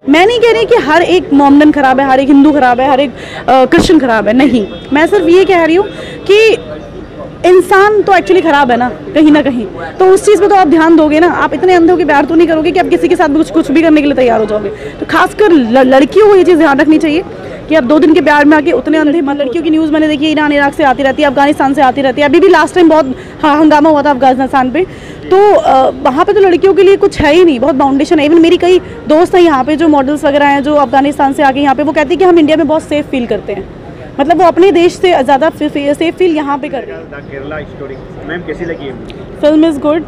मैं नहीं कह रही कि हर एक मोमडन खराब है, हर एक हिंदू खराब है, हर एक क्रिश्चियन खराब है, नहीं। मैं सिर्फ ये कह रही हूँ कि इंसान तो एक्चुअली खराब है ना कहीं, तो उस चीज़ पे तो आप ध्यान दोगे ना। आप इतने अंधे होकर प्यार तो नहीं करोगे कि आप किसी के साथ कुछ भी करने के लिए तैयार हो जाओगे। तो खासकर लड़कियों को ये चीज़ ध्यान रखनी चाहिए कि आप 2 दिन के प्यार में आके उतने अंधे मत। लड़कियों की न्यूज़ मैंने देखी, ईरान इराक से आती रहती है, अफगानिस्तान से आती रहती है। अभी भी लास्ट टाइम बहुत हंगामा हुआ था अफगानिस्तान पे, तो वहाँ पे तो लड़कियों के लिए कुछ है ही नहीं, बहुत बाउंडेशन है। इवन मेरी कई दोस्त हैं यहाँ पे जो मॉडल्स वगैरह हैं, जो अफगानिस्तान से आके यहाँ पे, वो कहती है कि हम इंडिया में बहुत सेफ फील करते हैं। मतलब वो अपने देश से ज़्यादा सेफ फील यहाँ पे कर रहे हैं। केरला स्टोरी मैम कैसी लगी? फिल्म इज़ गुड,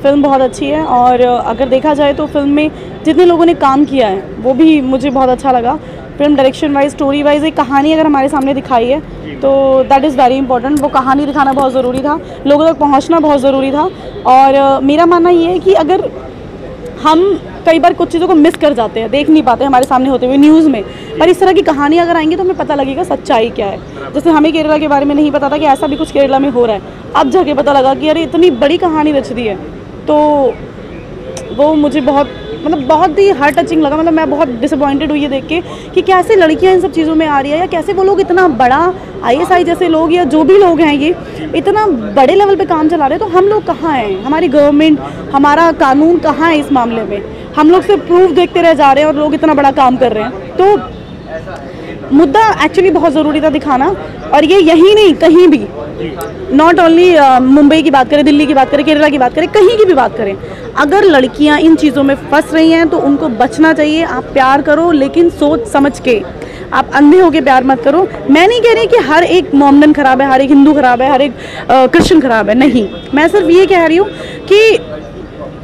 फिल्म बहुत अच्छी है। और अगर देखा जाए तो फिल्म में जितने लोगों ने काम किया है वो भी मुझे बहुत अच्छा लगा। Film direction wise, story wise, एक कहानी अगर हमारे सामने दिखाई है तो दैट इज़ वेरी इंपॉर्टेंट। वो कहानी दिखाना बहुत ज़रूरी था, लोगों तक पहुँचना बहुत ज़रूरी था। और मेरा मानना ये है कि अगर हम कई बार कुछ चीज़ों को मिस कर जाते हैं, देख नहीं पाते हमारे सामने होते हुए न्यूज़ में, पर इस तरह की कहानी अगर आएंगी तो हमें पता लगेगा सच्चाई क्या है। जैसे हमें केरला के बारे में नहीं पता था कि ऐसा भी कुछ केरला में हो रहा है, अब जाके पता लगा कि अरे इतनी बड़ी कहानी रच दी है। तो वो मुझे बहुत ही हार्ट टचिंग लगा। मतलब मैं बहुत डिसअपॉइंटेड हुई ये देख के कि कैसे लड़कियां इन सब चीज़ों में आ रही है, या कैसे वो लोग इतना बड़ा ISI जैसे लोग या जो भी लोग हैं ये इतना बड़े लेवल पे काम चला रहे हैं, तो हम लोग कहाँ हैं? हमारी गवर्नमेंट, हमारा कानून कहाँ है इस मामले में? हम लोग सिर्फ प्रूफ देखते रह जा रहे हैं और लोग इतना बड़ा काम कर रहे हैं। तो मुद्दा एक्चुअली बहुत ज़रूरी था दिखाना, और ये यहीं नहीं कहीं भी, नॉट ओनली मुंबई की बात करें, दिल्ली की बात करें, केरला की बात करें, कहीं की भी बात करें, अगर लड़कियां इन चीज़ों में फंस रही हैं तो उनको बचना चाहिए। आप प्यार करो लेकिन सोच समझ के, आप अंधे होके प्यार मत करो। मैं नहीं कह रही कि हर एक मोमडन खराब है, हर एक हिंदू खराब है, हर एक क्रिश्चियन खराब है, नहीं। मैं सिर्फ ये कह रही हूँ कि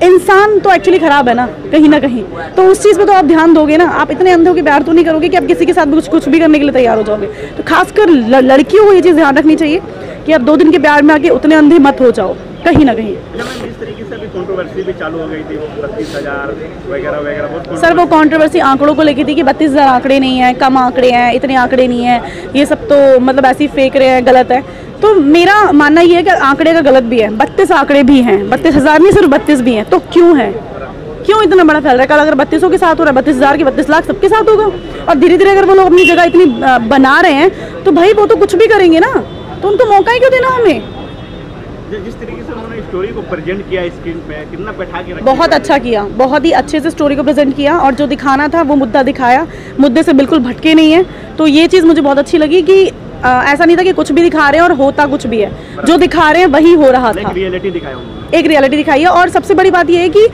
इंसान तो एक्चुअली खराब है ना कहीं, तो उस चीज़ पे तो आप ध्यान दोगे ना। आप इतने अंधे होकर प्यार तो नहीं करोगे कि आप किसी के साथ कुछ भी करने के लिए तैयार हो जाओगे। तो खासकर लड़कियों को ये चीज़ ध्यान रखनी चाहिए कि आप 2 दिन के प्यार में आके उतने अंधे मत हो जाओ कहीं ना कहीं। जिस तरीके से अभी कंट्रोवर्सी भी चालू हो गई थी, 32,000 वगैरह बहुत। सर वो कंट्रोवर्सी आंकड़ों को लेकर थी कि 32,000 आंकड़े नहीं है, कम आंकड़े हैं, इतने आंकड़े नहीं है, ये सब तो मतलब ऐसे ही फेंक रहे हैं, गलत है। तो मेरा मानना ये है कि आंकड़े का गलत भी है, 32 आंकड़े भी हैं, 32,000 नहीं सिर्फ 32 भी हैं, तो क्यों है, क्यों इतना बड़ा फैल रहा है? कल अगर 3200 के साथ हो रहा है, 32,000 के 32 लाख सबके साथ होगा। और धीरे धीरे अगर वो लोग अपनी जगह इतनी बना रहे हैं तो भाई वो तो कुछ भी करेंगे ना, तो उनको मौका ही क्यों देना हमें? जिस तरीके से उन्होंने स्टोरी को प्रेजेंट किया स्क्रीन पे, कितना बैठा के रखा, बहुत अच्छा किया, बहुत ही अच्छे से स्टोरी को प्रेजेंट किया, और जो दिखाना था वो मुद्दा दिखाया, मुद्दे से बिल्कुल भटके नहीं है। तो ये चीज़ मुझे बहुत अच्छी लगी कि ऐसा नहीं था कि कुछ भी दिखा रहे हैं और होता कुछ भी है, जो दिखा रहे हैं वही हो रहा था। एक रियलिटी दिखाई है। और सबसे बड़ी बात यह है कि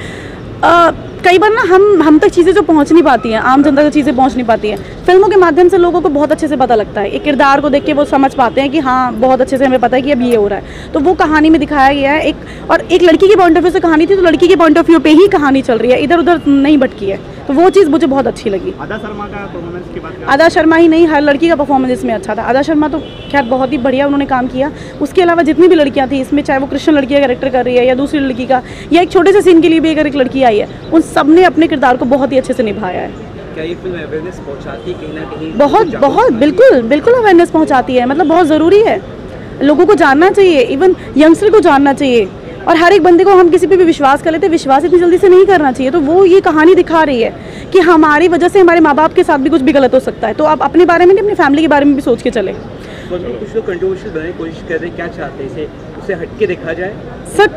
कई बार ना हम तक चीज़ें जो पहुंच नहीं पाती हैं, आम जनता तक चीज़ें पहुंच नहीं पाती हैं, फिल्मों के माध्यम से लोगों को बहुत अच्छे से पता लगता है। एक किरदार को देख के वो समझ पाते हैं कि हाँ बहुत अच्छे से हमें पता है कि अब ये हो रहा है। तो वो कहानी में दिखाया गया है। एक लड़की के पॉइंट ऑफ व्यू से कहानी थी, तो लड़की के पॉइंट ऑफ व्यू पे ही कहानी चल रही है, इधर उधर नहीं भटकी है। तो वो चीज़ मुझे बहुत अच्छी लगी। आदा शर्मा का परफॉर्मेंस की बात करें, आदा शर्मा ही नहीं, हर लड़की का परफॉर्मेंस इसमें अच्छा था। आदा शर्मा तो खैर बहुत ही बढ़िया उन्होंने काम किया। उसके अलावा जितनी भी लड़कियां थी इसमें, चाहे वो कृष्ण लड़की का कैरेक्टर कर रही है या दूसरी लड़की का, या एक छोटे से सीन के लिए भी अगर एक लड़की आई है, उन सब ने अपने किरदार को बहुत ही अच्छे से निभाया है। क्या ये फिल्म अवेयरनेस पहुंचाती है कहीं ना कहीं? बहुत बिल्कुल अवेयरनेस पहुंचाती है। मतलब बहुत ज़रूरी है, लोगों को जानना चाहिए, इवन यंगस्टर को जानना चाहिए। और हर एक बंदे को हम किसी पे भी विश्वास कर लेते हैं, विश्वास इतनी जल्दी से नहीं करना चाहिए। तो वो ये कहानी दिखा रही है कि हमारी वजह से हमारे माँ बाप के साथ भी कुछ भी गलत हो सकता है। तो आप अपने बारे में नहीं, अपनी फैमिली के बारे में भी सोच के चले। कुछ लोग कंट्रोवर्शियल बनाने की कोशिश कर रहे हैं, क्या चाहते हैं इसे उसे हटके देखा जाए? सर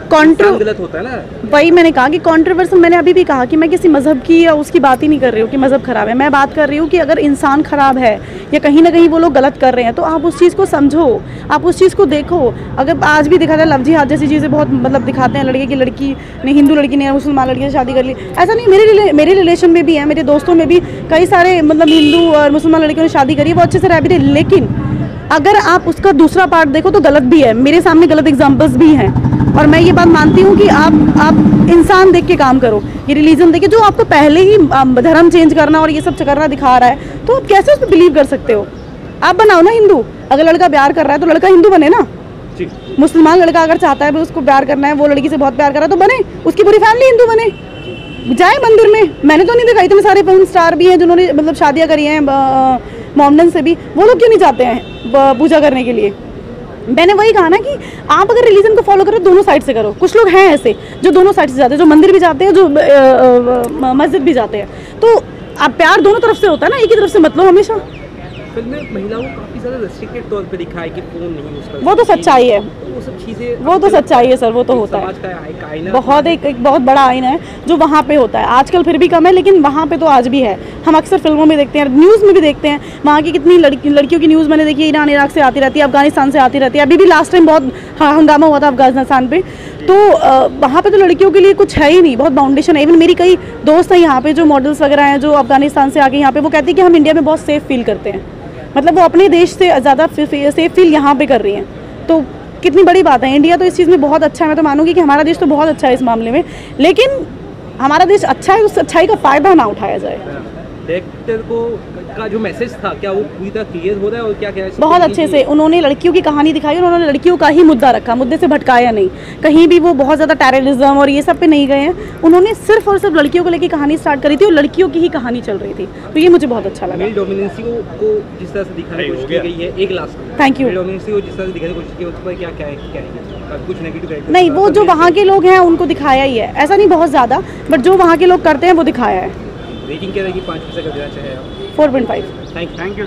गलत होता है ना, वही मैंने कहा कि कंट्रोवर्सी, मैंने अभी भी कहा कि मैं किसी मज़हब की या उसकी बात ही नहीं कर रही हूँ कि मज़हब खराब है। मैं बात कर रही हूँ कि अगर इंसान खराब है या कहीं ना कहीं वो लोग गलत कर रहे हैं, तो आप उस चीज़ को समझो, आप उस चीज़ को देखो। अगर आज भी दिखा जाए लव जिहाद जैसी चीज़ें बहुत मतलब दिखाते हैं, लड़की ने हिंदू लड़की ने मुसलमान लड़की से शादी कर ली, ऐसा नहीं। मेरे रिलेशन में भी है, मेरे दोस्तों में भी कई सारे मतलब हिंदू और मुसलमान लड़कियों ने शादी करी है, वो अच्छे से रह भी रहे। लेकिन अगर आप उसका दूसरा पार्ट देखो तो गलत भी है, मेरे सामने गलत एग्जाम्पल्स भी हैं। और मैं ये बात मानती हूँ कि आप इंसान देख के काम करो, ये रिलीजन देख के। जो आपको पहले ही धर्म चेंज करना और ये सब करना दिखा रहा है, तो आप कैसे उस पर बिलीव कर सकते हो? आप बनाओ ना हिंदू। अगर लड़का प्यार कर रहा है तो लड़का हिंदू बने ना। मुसलमान लड़का अगर चाहता है भी उसको प्यार करना है, वो लड़की से बहुत प्यार कर रहा है, तो बने, उसकी पूरी फैमिली हिंदू बने, जाए मंदिर में। मैंने तो नहीं देखा, इतने सारे फिल्म स्टार भी हैं जिन्होंने मतलब शादियाँ करी हैं मोमडन से भी, वो लोग क्यों नहीं जाते हैं पूजा करने के लिए? मैंने वही कहा ना कि आप अगर रिलीजन को फॉलो करो दोनों साइड से करो। कुछ लोग हैं ऐसे जो दोनों साइड से जाते हैं, जो मंदिर भी जाते हैं, जो मस्जिद भी जाते हैं। तो अब प्यार दोनों तरफ से होता है ना, एक ही तरफ से मत लो हमेशा। फिल्म में महिलाओं को काफी ज्यादा रेस्ट्रिक्टेड तौर पे दिखाया कि फोन नहीं यूज कर वो तो सच्चाई है, वो सब चीजें, वो तो सच्चाई है सर, वो तो होता है। समाज का एक आईना, बहुत एक बहुत बड़ा आईना है जो वहाँ पे होता है। आजकल फिर भी कम है, लेकिन वहाँ पे तो आज भी है। हम अक्सर फिल्मों में देखते हैं, न्यूज़ में भी देखते हैं, वहाँ की कितनी लड़कियों की न्यूज़ मैंने देखी है, ईरान इराक से आती रहती है, अफगानिस्तान से आती रहती है। अभी भी लास्ट टाइम बहुत हंगामा हुआ था अफगानिस्तान पे, तो वहाँ पे तो लड़कियों के लिए कुछ है ही नहीं, बहुत बाउंडेशन है। इवन मेरी कई दोस्त हैं यहाँ पे जो मॉडल्स वगैरह हैं जो अफगानिस्तान से आके यहाँ पे, वो कहती है कि हम इंडिया में बहुत सेफ फील करते हैं। मतलब वो अपने देश से ज़्यादा सेफ फील यहाँ पे कर रही हैं, तो कितनी बड़ी बात है। इंडिया तो इस चीज़ में बहुत अच्छा है, मैं तो मानूंगी कि हमारा देश तो बहुत अच्छा है इस मामले में, लेकिन हमारा देश अच्छा है, उस अच्छाई का फ़ायदा ना उठाया जाए। डायरेक्टर को का जो मैसेज था क्या वो पूरी तरह क्लियर हो रहा है, और क्या क्या बहुत अच्छे से उन्होंने लड़कियों की कहानी दिखाई और उन्होंने लड़कियों का ही मुद्दा रखा, मुद्दे से भटकाया नहीं। कहीं भी वो बहुत ज़्यादा टेररिज्म और ये सब पे नहीं गए हैं, उन्होंने सिर्फ और सिर्फ लड़कियों को लेकर कहानी स्टार्ट करी थी और लड़कियों की ही कहानी चल रही थी, तो ये मुझे बहुत अच्छा लगा। मेल डोमिनेंसी को जिस तरह से दिखाने की कोशिश की गई है, एक last thank you. Male dominancy को जिस तरह से दिखाने की कोशिश की है, उस पर क्या क्या है, कुछ नेगेटिव नहीं, वो जो वहाँ के लोग हैं उनको दिखाया ही है, ऐसा नहीं बहुत ज़्यादा, बट जो वहाँ के लोग करते हैं वो दिखाया है। रेटिंग क्या रहेगी 5 में से अगर देना चाहे आप? 4.5। Thank you.